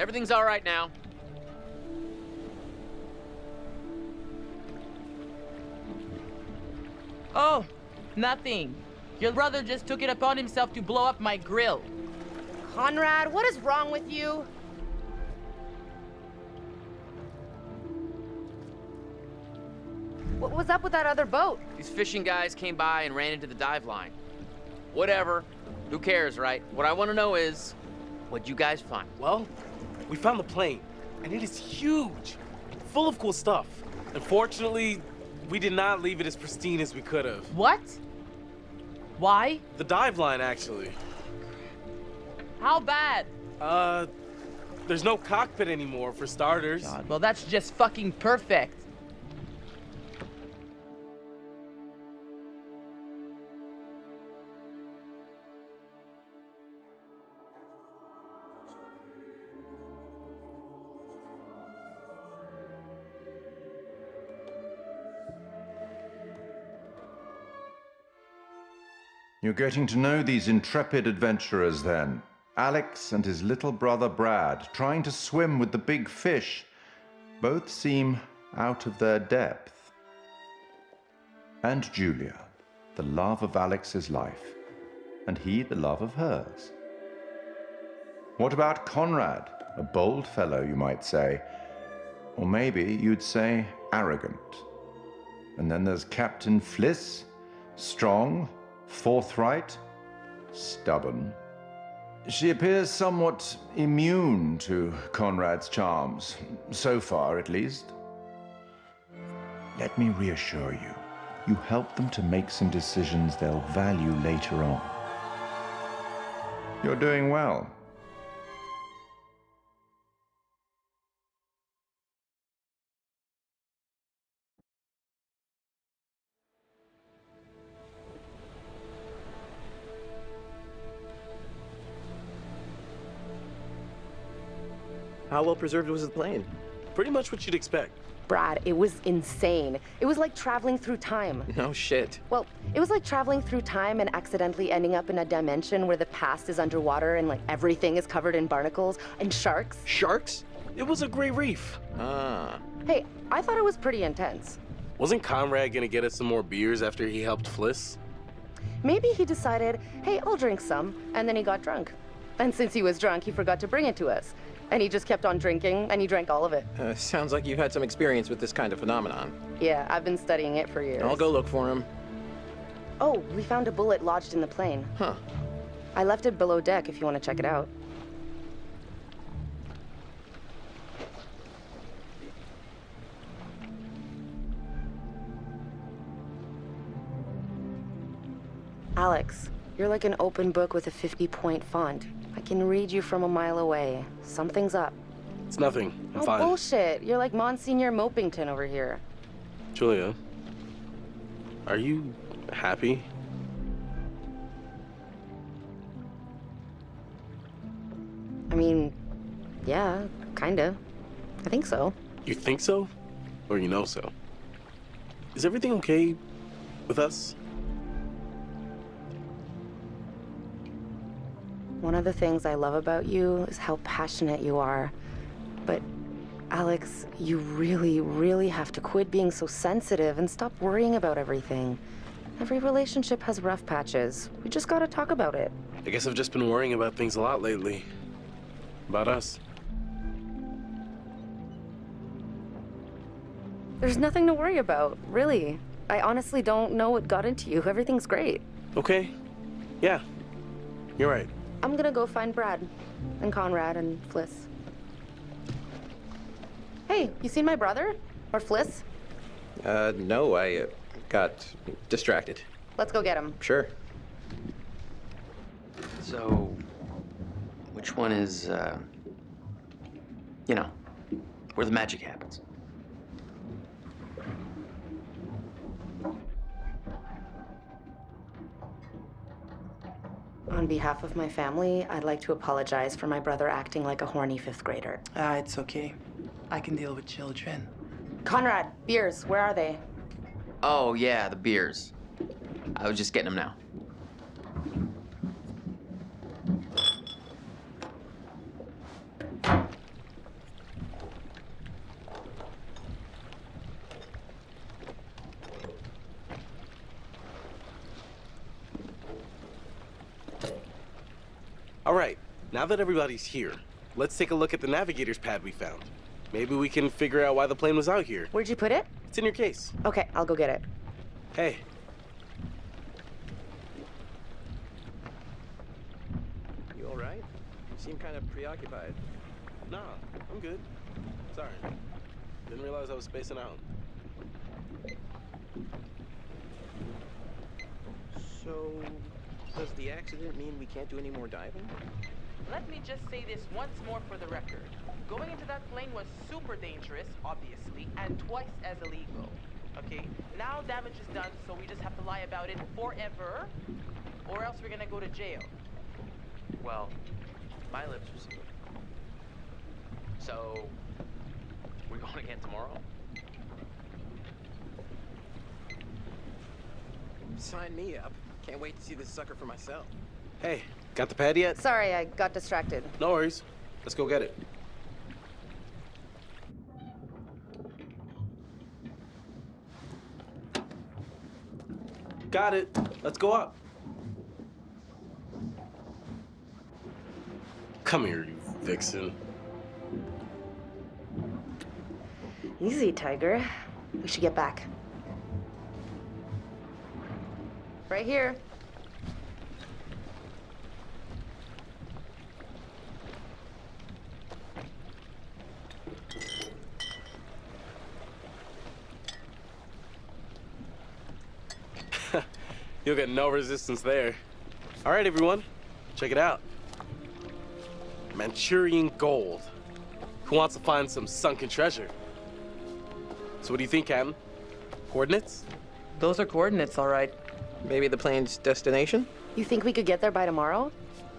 Everything's all right now. Oh, nothing. Your brother just took it upon himself to blow up my grill. Conrad, what is wrong with you? What was up with that other boat? These fishing guys came by and ran into the dive line. Whatever. Who cares, right? What I want to know is, what'd you guys find? Well, we found the plane, and it is huge, full of cool stuff. Unfortunately, we did not leave it as pristine as we could have. What? Why? The dive line, actually. How bad? There's no cockpit anymore, for starters. God, well, that's just fucking perfect. You're getting to know these intrepid adventurers then. Alex and his little brother Brad, trying to swim with the big fish. Both seem out of their depth. And Julia, the love of Alex's life, and he the love of hers. What about Conrad? A bold fellow, you might say. Or maybe you'd say arrogant. And then there's Captain Fliss, strong, forthright, stubborn. She appears somewhat immune to Conrad's charms, so far at least. Let me reassure you, you help them to make some decisions they'll value later on. You're doing well. How well preserved was the plane? Pretty much what you'd expect. Brad, it was insane. It was like traveling through time. No shit. Well, it was like traveling through time and accidentally ending up in a dimension where the past is underwater and like everything is covered in barnacles and sharks. Sharks? It was a great reef. Ah. Hey, I thought it was pretty intense. Wasn't Conrad gonna get us some more beers after he helped Fliss? Maybe he decided, hey, I'll drink some, and then he got drunk. And since he was drunk, he forgot to bring it to us. And he just kept on drinking, and he drank all of it. Sounds like you've had some experience with this kind of phenomenon. Yeah, I've been studying it for years. I'll go look for him. Oh, we found a bullet lodged in the plane. Huh. I left it below deck if you want to check it out. Alex, you're like an open book with a 50-point font. I can read you from a mile away. Something's up. It's nothing. I'm fine. Bullshit. You're like Monsignor Mopington over here. Julia, are you happy? I mean, yeah, kinda. I think so. You think so? Or you know so? Is everything okay with us? One of the things I love about you is how passionate you are. But, Alex, you really, really have to quit being so sensitive and stop worrying about everything. Every relationship has rough patches. We just gotta talk about it. I guess I've just been worrying about things a lot lately. About us. There's nothing to worry about, really. I honestly don't know what got into you. Everything's great. Okay. Yeah. You're right. I'm gonna go find Brad and Conrad and Fliss. Hey, you seen my brother? Or Fliss? No, I got distracted. Let's go get him. Sure. So, which one is, you know, where the magic happens? On behalf of my family, I'd like to apologize for my brother acting like a horny fifth grader. It's okay. I can deal with children. Conrad, beers, where are they? Oh, yeah, the beers. I was just getting them now. All right, now that everybody's here, let's take a look at the navigator's pad we found. Maybe we can figure out why the plane was out here. Where'd you put it? It's in your case. Okay, I'll go get it. Hey. You all right? You seem kind of preoccupied. Nah, I'm good. Sorry. Didn't realize I was spacing out. So, does the accident mean we can't do any more diving? Let me just say this once more for the record. Going into that plane was super dangerous, obviously, and twice as illegal. Okay, now damage is done, so we just have to lie about it forever, or else we're gonna go to jail. Well, my lips are sealed. So, we're going again tomorrow? Sign me up. Can't wait to see this sucker for myself. Hey, got the pad yet? Sorry, I got distracted. No worries. Let's go get it. Got it. Let's go up. Come here, you vixen. Easy, Tiger. We should get back. Right here. You'll get no resistance there. All right, everyone, check it out. Manchurian gold. Who wants to find some sunken treasure? So what do you think, Captain? Coordinates? Those are coordinates, all right. Maybe the plane's destination? You think we could get there by tomorrow?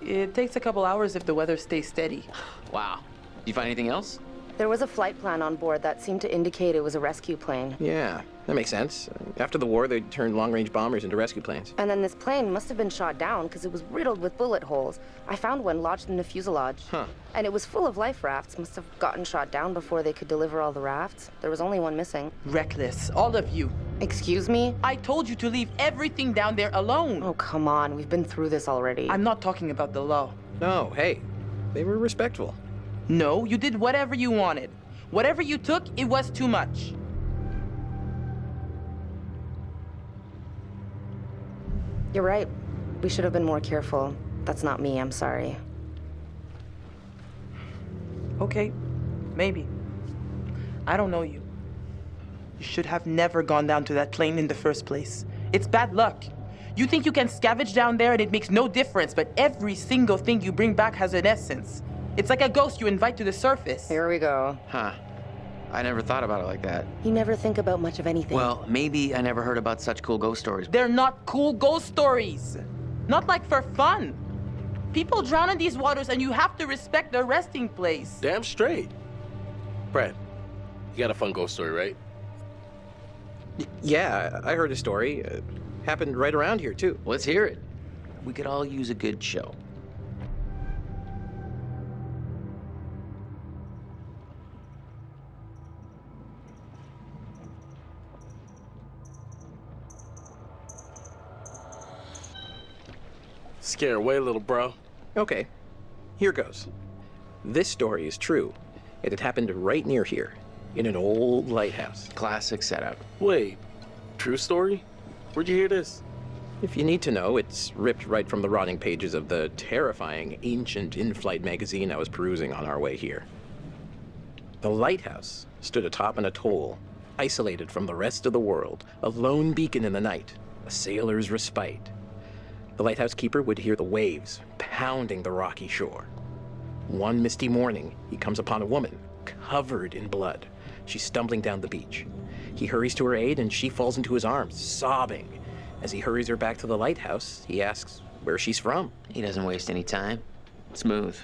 It takes a couple hours if the weather stays steady. Wow. You find anything else? There was a flight plan on board that seemed to indicate it was a rescue plane. Yeah, that makes sense. After the war, they turned long-range bombers into rescue planes. And then this plane must have been shot down because it was riddled with bullet holes. I found one lodged in the fuselage. Huh. And it was full of life rafts. Must have gotten shot down before they could deliver all the rafts. There was only one missing. Reckless, all of you. Excuse me? I told you to leave everything down there alone. Oh, come on. We've been through this already. I'm not talking about the law. No, hey, they were respectful. No, you did whatever you wanted. Whatever you took, it was too much. You're right. We should have been more careful. That's not me. I'm sorry. Okay, maybe. I don't know you. You should have never gone down to that plane in the first place. It's bad luck. You think you can scavenge down there and it makes no difference, but every single thing you bring back has an essence. It's like a ghost you invite to the surface. Here we go. Huh. I never thought about it like that. You never think about much of anything. Well, maybe I never heard about such cool ghost stories. They're not cool ghost stories. Not like for fun. People drown in these waters and you have to respect their resting place. Damn straight. Brad, you got a fun ghost story, right? Yeah, I heard a story. Happened right around here, too. Let's hear it. We could all use a good show. Scare away, little bro. Okay, here goes. This story is true. It had happened right near here, in an old lighthouse. Classic setup. Wait, true story? Where'd you hear this? If you need to know, it's ripped right from the rotting pages of the terrifying, ancient in-flight magazine I was perusing on our way here. The lighthouse stood atop an atoll, isolated from the rest of the world, a lone beacon in the night, a sailor's respite. The lighthouse keeper would hear the waves pounding the rocky shore. One misty morning, he comes upon a woman, covered in blood. She's stumbling down the beach. He hurries to her aid, and she falls into his arms, sobbing. As he hurries her back to the lighthouse, he asks where she's from. He doesn't waste any time. Smooth.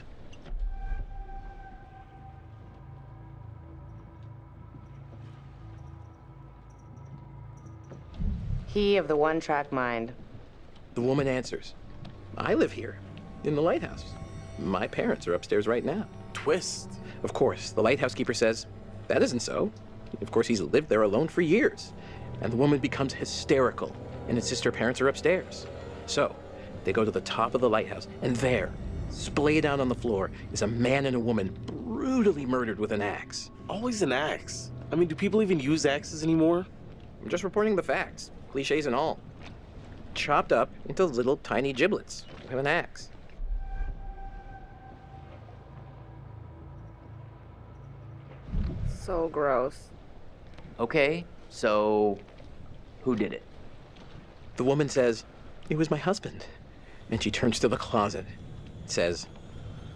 He of the one-track mind. The woman answers, I live here, in the lighthouse. My parents are upstairs right now. Twist. Of course, the lighthouse keeper says, that isn't so. Of course, he's lived there alone for years. And the woman becomes hysterical and insists her parents are upstairs. So, they go to the top of the lighthouse, and there, Splayed out on the floor is a man and a woman brutally murdered with an axe. Always an axe. I mean, do people even use axes anymore? I'm just reporting the facts, cliches and all. Chopped up into little tiny giblets with an axe. So gross. Okay, so who did it? The woman says, "It was my husband." And she turns to the closet. Says,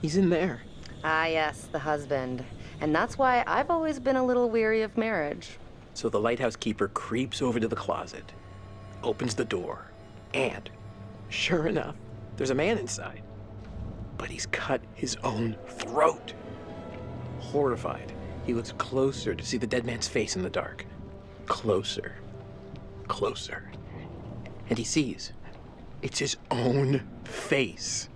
"He's in there." Ah, yes, the husband. And that's why I've always been a little weary of marriage. So the lighthouse keeper creeps over to the closet, opens the door, and sure enough, there's a man inside. But he's cut his own throat. Horrified, he looks closer to see the dead man's face in the dark. Closer, closer. And he sees it's his own face.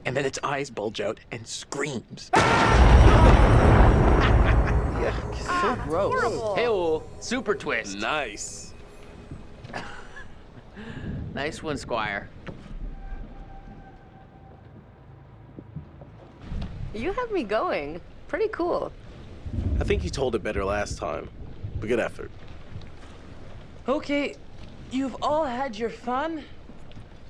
And then its eyes bulge out and screams. So gross. Horrible. Hey, super twist. Nice. Nice one, Squire. You have me going. Pretty cool. I think you told it better last time, but good effort. Okay, you've all had your fun.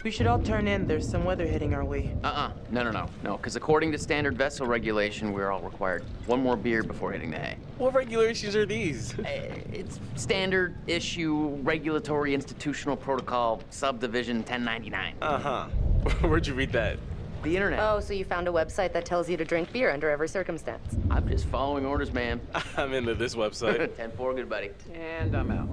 We should all turn in. There's some weather hitting our way. No, because according to standard vessel regulation, we're all required one more beer before hitting the hay. What regulations are these? It's standard issue regulatory institutional protocol subdivision 1099. Uh-huh. Where'd you read that? The internet. Oh, so you found a website that tells you to drink beer under every circumstance. I'm just following orders, ma'am. I'm into this website. 10-4, good buddy. And I'm out.